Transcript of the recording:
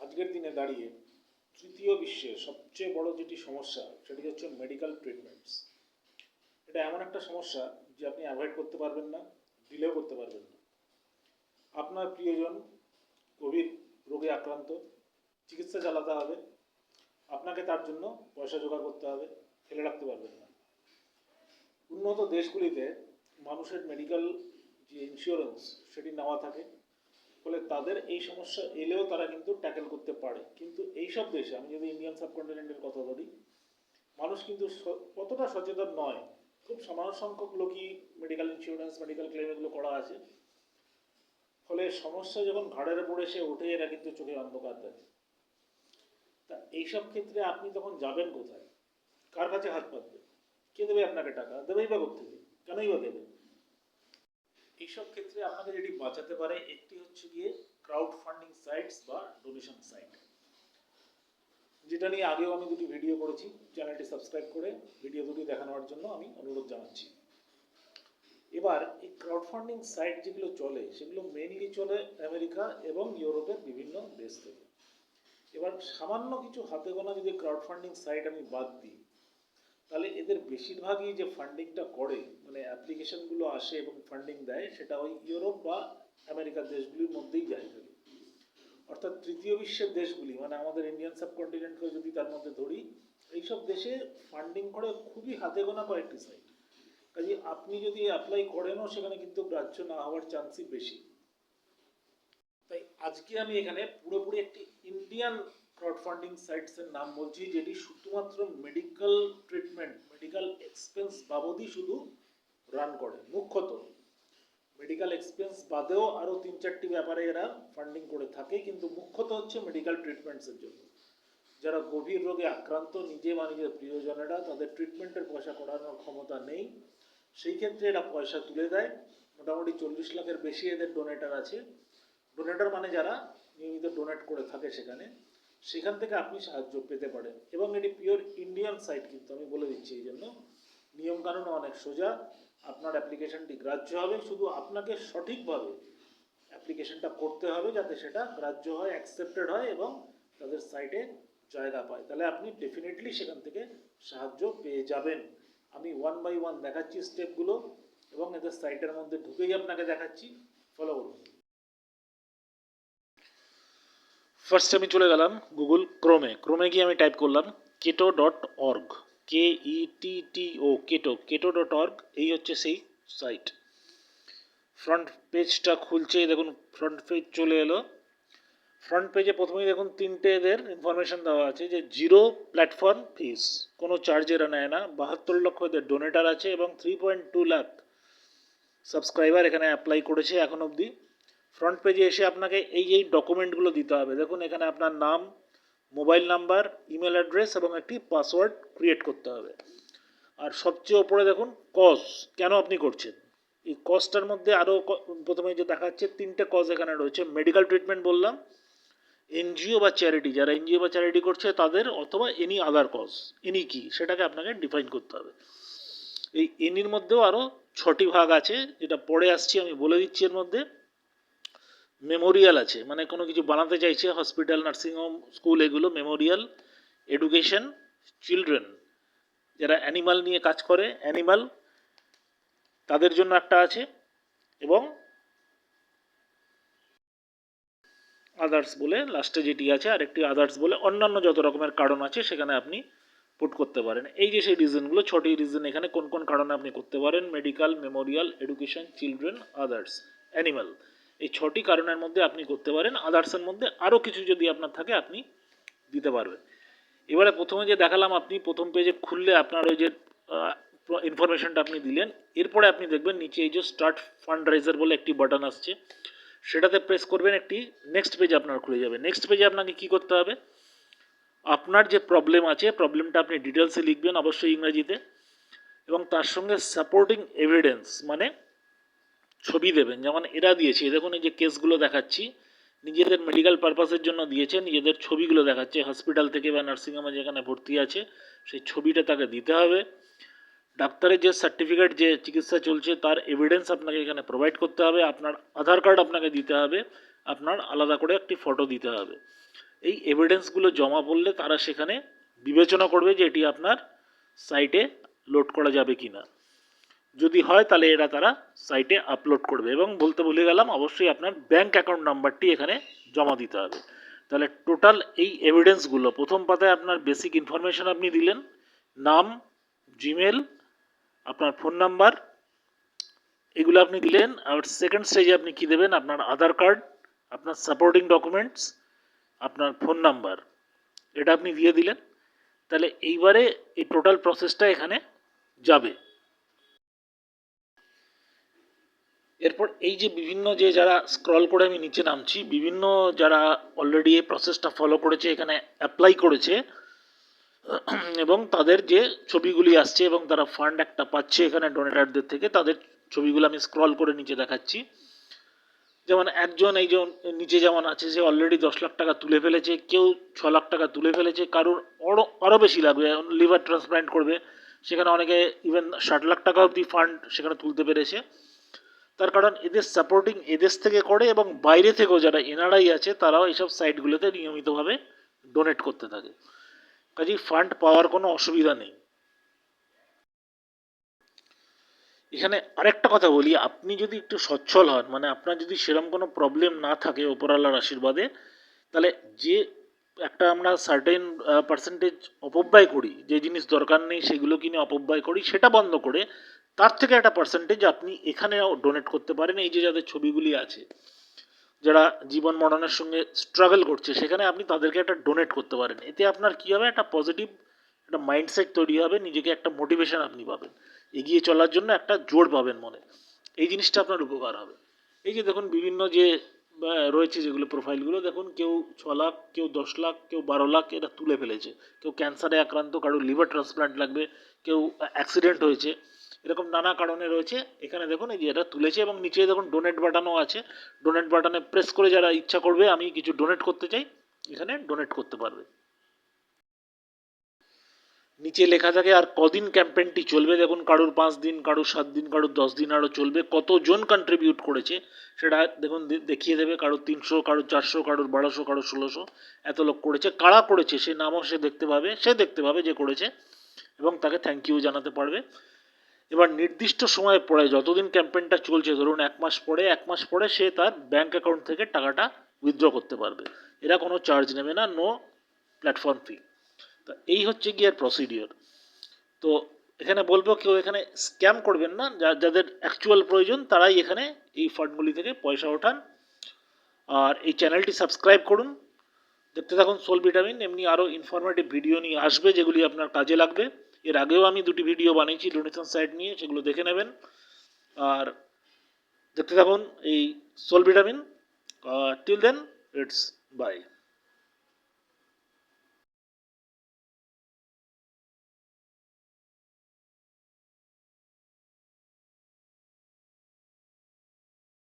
আজকের দিনে দাঁড়িয়ে তৃতীয় বিশ্বের সবচেয়ে বড় যেটি সমস্যা সেটি হচ্ছে মেডিকেল ট্রিটমেন্টস। এটা এমন একটা সমস্যা যে আপনি অ্যাভয়েড করতে পারবেন না, ডিলেও করতে পারবেন না। আপনার প্রিয়জন কোভিড রোগে আক্রান্ত, চিকিৎসা চালাতে হবে, আপনাকে তার জন্য পয়সা জোগাড় করতে হবে, ফেলে রাখতে পারবেন না। উন্নত দেশগুলিতে মানুষের মেডিকেল যে ইন্স্যুরেন্স সেটি নেওয়া থাকে, ফলে তাদের এই সমস্যা এলেও তারা কিন্তু ট্যাকেল করতে পারে। কিন্তু এইসব দেশে, আমি যদি ইন্ডিয়ান সাবকন্টিনেন্টের কথা বলি, মানুষ কিন্তু কতটা সচেতন নয়। খুব সামান্য সংখ্যক লোকই মেডিকেল ইন্স্যুরেন্স, মেডিকেল ক্লেম এগুলো করা আছে। ফলে সমস্যা যখন ঘাড়ের উপরে এসে ওঠে, এরা কিন্তু চোখে অন্ধকার দেখে। তা এইসব ক্ষেত্রে আপনি তখন যাবেন কোথায়? কার কাছে হাত পাতবেন? কে দেবে আপনাকে টাকা? দেবেই বা কোত্থেকে? কেনই বা দেবে? এইসব ক্ষেত্রে আপনাকে যেটি বাঁচাতে পারে, একটি হচ্ছে গিয়ে ক্রাউড ফান্ডিং সাইটস বা ডোনেশন সাইট, যেটা নিয়ে আগেও আমি দুটি ভিডিও করেছি। চ্যানেলটি সাবস্ক্রাইব করে ভিডিও দুটি দেখানোর জন্য আমি অনুরোধ জানাচ্ছি। এবার এই ক্রাউড ফান্ডিং সাইট যেগুলো চলে, সেগুলো মেইনলি চলে আমেরিকা এবং ইউরোপের বিভিন্ন দেশ থেকে। এবার সামান্য কিছু হাতে গোনা যদি ক্রাউড ফান্ডিং সাইট আমি বাদ দিই, তাহলে এদের বেশিরভাগই যে ফান্ডিংটা করে, মানে অ্যাপ্লিকেশনগুলো আসে এবং ফান্ডিং দেয়, সেটা ওই ইউরোপ বা আমেরিকার দেশগুলির মধ্যেই যায়। অর্থাৎ তৃতীয় বিশ্বের দেশগুলি, মানে আমাদের ইন্ডিয়ান সাবকন্টিনেন্টকে যদি তার মধ্যে ধরি, এইসব দেশে ফান্ডিং করে খুবই হাতে গোনা কয়েকটি সাইট। কাজে আপনি যদি অ্যাপ্লাই করেনও, সেখানে কিন্তু গ্রাহ্য না হওয়ার চান্সই বেশি। তাই আজকে আমি এখানে পুরোপুরি একটি ইন্ডিয়ান ক্রাউড ফান্ডিং সাইটসের নাম বলছি, যেটি শুধুমাত্র মেডিকেল ট্রিটমেন্ট, মেডিকেল এক্সপেন্স বাবদই শুধু রান করে। মুখ্যত মেডিকেল এক্সপেন্স বাদেও আরও 3-4টি ব্যাপারে এরা ফান্ডিং করে থাকে, কিন্তু মুখ্যত হচ্ছে মেডিকেল ট্রিটমেন্টসের জন্য। যারা গভীর রোগে আক্রান্ত, নিজে বা নিজের প্রিয়জনেরা, তাদের ট্রিটমেন্টের পয়সা করানোর ক্ষমতা নেই, সেই ক্ষেত্রে এরা পয়সা তুলে দেয়। মোটামুটি 40 লাখের বেশি এদের ডোনেটার আছে। ডোনেটার মানে যারা নিয়মিত ডোনেট করে থাকে সেখান থেকে আপনি সাহায্য পেতে পারেন। এবং এটি পিওর ইন্ডিয়ান সাইট, কিন্তু আমি বলে দিচ্ছি, এই জন্য নিয়মকানুন অনেক সোজা। আপনার অ্যাপ্লিকেশনটি গ্রাহ্য হবে, শুধু আপনাকে সঠিকভাবে অ্যাপ্লিকেশনটা করতে হবে, যাতে সেটা গ্রাহ্য হয়, অ্যাকসেপ্টেড হয় এবং তাদের সাইটে জায়গা পায়। তাহলে আপনি ডেফিনেটলি সেখান থেকে সাহায্য পেয়ে যাবেন। আমি 1 বাই 1 দেখাচ্ছি স্টেপগুলো, এবং এদের সাইটের মধ্যে ঢুকেই আপনাকে দেখাচ্ছি। ফলো করুন। ফার্স্ট আমি চলে গেলাম গুগল ক্রোমে গিয়ে আমি টাইপ করলাম keto.org, KETTO, keto.org। এই হচ্ছে সেই সাইট। ফ্রন্ট পেজটা খুলছে, দেখুন ফ্রন্ট পেজ চলে এলো। ফ্রন্ট পেজে প্রথমেই দেখুন 3টে এদের ইনফরমেশন দেওয়া আছে, যে 0 প্ল্যাটফর্ম ফিস, কোনো চার্জ এরা নেয় না। 72 লক্ষ এদের ডোনেটার আছে এবং 3.2 লাখ সাবস্ক্রাইবার এখানে অ্যাপ্লাই করেছে এখন অবধি। ফ্রন্ট পেজে এসে আপনাকে এই ডকুমেন্টগুলো দিতে হবে। দেখুন এখানে আপনার নাম, মোবাইল নাম্বার, ইমেল অ্যাড্রেস এবং একটি পাসওয়ার্ড ক্রিয়েট করতে হবে। আর সবচেয়ে ওপরে দেখুন কজ, কেন আপনি করছেন। এই কজটার মধ্যে আরও প্রথমে যে দেখাচ্ছে 3টে কজ এখানে রয়েছে। মেডিকেল ট্রিটমেন্ট বললাম, এনজিও বা চ্যারিটি, যারা এনজিও বা চ্যারিটি করছে তাদের, অথবা এনি আদার কজ। এনি কি, সেটাকে আপনাকে ডিফাইন করতে হবে। এই এনির মধ্যেও আরও 6টি ভাগ আছে, যেটা পরে আসছি, আমি বলে দিচ্ছি। এর মধ্যে মেমোরিয়াল আছে, মানে কোনো কিছু বানাতে চাইছে, হসপিটাল, নার্সিংহোম, স্কুল, এগুলো মেমোরিয়াল। এডুকেশন, চিলড্রেন, যারা অ্যানিমাল নিয়ে কাজ করে, অ্যানিমাল, তাদের জন্য একটা আছে। এবং আদার্স বলে লাস্টে যেটি আছে, আরেকটি আদার্স বলে অন্যান্য যত রকমের কারণ আছে সেখানে আপনি পুট করতে পারেন। এই যে সেই রিজনগুলো, 6টি রিজন এখানে কোন কোন কারণে আপনি করতে পারেন: medical, Memorial, education, children, others, animal. এই 6টি কারণের মধ্যে আপনি করতে পারেন। আদার্সের মধ্যে আরও কিছু যদি আপনার থাকে আপনি দিতে পারবেন। এবারে প্রথমে যে দেখালাম, আপনি প্রথম পেজে খুললে আপনার ওই যে ইনফরমেশনটা আপনি দিলেন, এরপরে আপনি দেখবেন নিচে এই যে স্টার্ট ফান্ড রাইজার বলে একটি বাটন আসছে, সেটাতে প্রেস করবেন, একটি নেক্সট পেজ আপনার খুলে যাবে। নেক্সট পেজে আপনাকে কি করতে হবে, আপনার যে প্রবলেম আছে, প্রবলেমটা আপনি ডিটেলসে লিখবেন, অবশ্যই ইংরেজিতে, এবং তার সঙ্গে সাপোর্টিং এভিডেন্স, মানে ছবি দেবেন। যেমন এরা দিয়েছে, দেখুন এই যে কেসগুলো দেখাচ্ছি, নিজেদের মেডিকেল পারপাসের জন্য দিয়েছে, নিজেদের ছবিগুলো দেখাচ্ছে, হসপিটাল থেকে বা নার্সিংহোমে যেখানে ভর্তি আছে সেই ছবিটা তাকে দিতে হবে। ডাক্তারের যে সার্টিফিকেট, যে চিকিৎসা চলছে তার এভিডেন্স আপনাকে এখানে প্রোভাইড করতে হবে। আপনার আধার কার্ড আপনাকে দিতে হবে, আপনার আলাদা করে একটি ফটো দিতে হবে। এই এভিডেন্সগুলো জমা পড়লে তারা সেখানে বিবেচনা করবে যে এটি আপনার সাইটে লোড করা যাবে কি না। যদি হয় তাহলে তারা সাইটে আপলোড করবে। এবং বলতে ভুলে গেলাম, অবশ্যই আপনার ব্যাঙ্ক অ্যাকাউন্ট নাম্বারটি এখানে জমা দিতে হবে। তাহলে টোটাল এই এভিডেন্সগুলো প্রথম পাতায় আপনার বেসিক ইনফরমেশান আপনি দিলেন, নাম, জিমেল, আপনার ফোন নাম্বার, এগুলো আপনি দিলেন। আর সেকেন্ড স্টেজে আপনি কি দেবেন, আপনার আধার কার্ড, আপনার সাপোর্টিং ডকুমেন্টস, আপনার ফোন নাম্বার, এটা আপনি দিয়ে দিলেন। তাহলে এইবারে এই টোটাল প্রসেসটা এখানে যাবে। এরপর এই যে বিভিন্ন যে যারা স্ক্রল করে আমি নিচে নামছি, বিভিন্ন যারা অলরেডি এই প্রসেসটা ফলো করেছে, এখানে অ্যাপ্লাই করেছে এবং তাদের যে ছবিগুলি আসছে এবং তারা ফান্ড একটা পাচ্ছে এখানে ডোনেটারদের থেকে, তাদের ছবিগুলো আমি স্ক্রল করে নিচে দেখাচ্ছি। যেমন একজন এই যে নিচে যেমন আছে, সে অলরেডি 10 লাখ টাকা তুলে ফেলেছে, কেউ 6 লাখ টাকা তুলে ফেলেছে, কারোর আরও বেশি লাগবে, লিভার ট্রান্সপ্ল্যান্ট করবে, সেখানে অনেকে ইভেন 60 লাখ টাকা অবধি ফান্ড সেখানে তুলতে পেরেছে। তার কারণ এদের সাপোর্টিং এদেশ থেকে করে এবং বাইরে থেকেও যারা এনআরআই আছে তারাও এইসব সাইটগুলোতে নিয়মিতভাবে ডোনেট করতে থাকে। কাজেই ফান্ড পাওয়ার কোনো অসুবিধা নেই। এখানে আরেকটা কথা বলি, আপনি যদি একটু সচ্ছল হন, মানে আপনার যদি সেরকম কোনো প্রবলেম না থাকে ওপরওয়ালার আশীর্বাদে, তাহলে যে একটা আমরা সার্টেন পার্সেন্টেজ অপব্যয় করি, যে জিনিস দরকার নেই সেগুলো কিনে অপব্যয় করি, সেটা বন্ধ করে তার থেকে একটা পার্সেন্টেজ আপনি এখানেও ডোনেট করতে পারেন। এই যে যাদের ছবিগুলি আছে, যারা জীবন মরণের সঙ্গে স্ট্রাগল করছে, সেখানে আপনি তাদেরকে একটা ডোনেট করতে পারেন। এতে আপনার কী হবে, একটা পজিটিভ একটা মাইন্ডসেট তৈরি হবে, নিজেকে একটা মোটিভেশন আপনি পাবেন, এগিয়ে চলার জন্য একটা জোর পাবেন মনে। এই জিনিসটা আপনার উপকার হবে। এই যে দেখুন বিভিন্ন যে রয়েছে যেগুলো প্রোফাইলগুলো, দেখুন কেউ 6 লাখ, কেউ 10 লাখ, কেউ 12 লাখ এটা তুলে ফেলেছে, কেউ ক্যান্সারে আক্রান্ত, কারোর লিভার ট্রান্সপ্লান্ট লাগবে, কেউ অ্যাক্সিডেন্ট হয়েছে, এরকম নানা কারণে রয়েছে। এখানে দেখুন এই যে এটা তুলেছে এবং নিচে দেখুন ডোনেট বাটনও আছে। ডোনেট বাটনে প্রেস করে যারা ইচ্ছা করবে আমি কিছু ডোনেট করতে চাই, এখানে ডোনেট করতে পারবে। নিচে লেখা থাকে আর কদিন ক্যাম্পেইনটি চলবে। দেখুন কারোর 5 দিন, কারোর 7 দিন, কারোর 10 দিন আরও চলবে। কতজন কন্ট্রিবিউট করেছে সেটা দেখুন দেখিয়ে দেবে, কারোর 300, কারোর 400, কারোর 1200, কারোর 1600, এত লোক করেছে। কারা করেছে সে নামও সে দেখতে পাবে যে করেছে, এবং তাকে থ্যাংক ইউ জানাতে পারবে। এবার নির্দিষ্ট সময়ের পরে যতদিন ক্যাম্পেইনটা চলছে, ধরুন 1 মাস পরে সে তার ব্যাঙ্ক অ্যাকাউন্ট থেকে টাকাটা উইথড্র করতে পারবে। এরা কোনো চার্জ নেবে না, নো প্ল্যাটফর্ম ফি। তো এই হচ্ছে গিয়ে প্রসিডিওর। তো এখানে বলবো কেউ এখানে স্ক্যাম করবেন না, যাদের অ্যাকচুয়াল প্রয়োজন তারাই এখানে এই ফান্ডগুলি থেকে পয়সা ওঠান। আর এই চ্যানেলটি সাবস্ক্রাইব করুন, দেখতে থাকুন সোল ভিটামিন। এমনি আরও ইনফরমেটিভ ভিডিও নিয়ে আসবে যেগুলি আপনার কাজে লাগবে। এর আগেও আমি 2টি ভিডিও বানিয়েছি ডোনেশন সাইট নিয়ে, সেগুলো দেখে নেবেন। আর দেখতে থাকুন এই Soul Vitamin. Till then, it's by.